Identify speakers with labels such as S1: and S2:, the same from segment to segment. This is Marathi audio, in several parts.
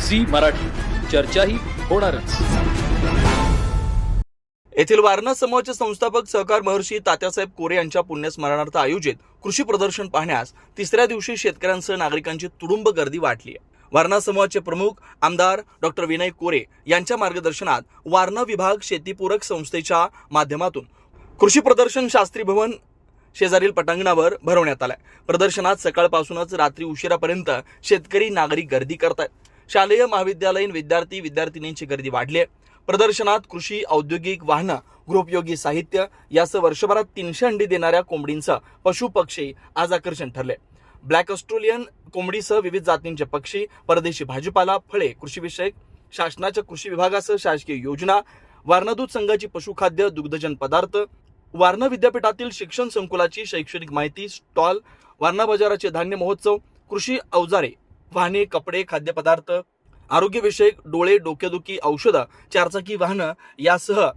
S1: झी मराठी, चर्चा ही होणारच.
S2: येथील वारणा समूहाचे संस्थापक सहकार महर्षी तात्यासाहेब कोरे यांच्या पुण्यस्मरणार्थ आयोजित कृषी प्रदर्शन पाहण्यास तिसऱ्या दिवशी शेतकऱ्यांसह नागरिकांची तुडुंब गर्दी वाढली आहे. वारणा समूहाचे प्रमुख आमदार डॉक्टर विनय कोरे यांच्या मार्गदर्शनात वारणा विभाग शेतीपूरक संस्थेच्या माध्यमातून कृषी प्रदर्शन शास्त्री भवन शेजारील पटांगणावर भरवण्यात आलाय. प्रदर्शनात सकाळपासूनच रात्री उशिरापर्यंत शेतकरी नागरिक गर्दी करतात. शालेय महाविद्यालयीन विद्यार्थी-विद्यार्थिनींची गर्दी वाढली आहे. प्रदर्शनात कृषी, औद्योगिक वाहनं, गृहोपयोगी साहित्य यासह वर्षभरात 300 अंडी देणाऱ्या कोंबडींसह पशु पक्षी आज आकर्षण ठरले. ब्लॅक ऑस्ट्रेलियन कोंबडीसह विविध जातींचे पक्षी, परदेशी भाजीपाला, फळे, कृषीविषयक शासनाच्या कृषी विभागासह शासकीय योजना, वारणा दूध संघाची पशुखाद्य, दुग्धजन्य पदार्थ, वारणा विद्यापीठातील शिक्षण संकुलाची शैक्षणिक माहिती, स्टॉल, वारणा बाजाराचे धान्य महोत्सव, कृषी अवजारे, वाहने, कपडे, खाद्यपदार्थ, आरोग्यविषयक, डोळे, डोकेदुखी, औषधं, चारचाकी वाहनं यासह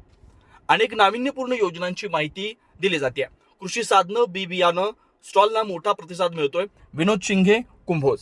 S2: अनेक नाविन्यपूर्ण योजनांची माहिती दिली जाते. कृषी साधनं, बी बियाणं स्टॉलला मोठा प्रतिसाद मिळतोय. विनोद शिंगे, कुंभोज.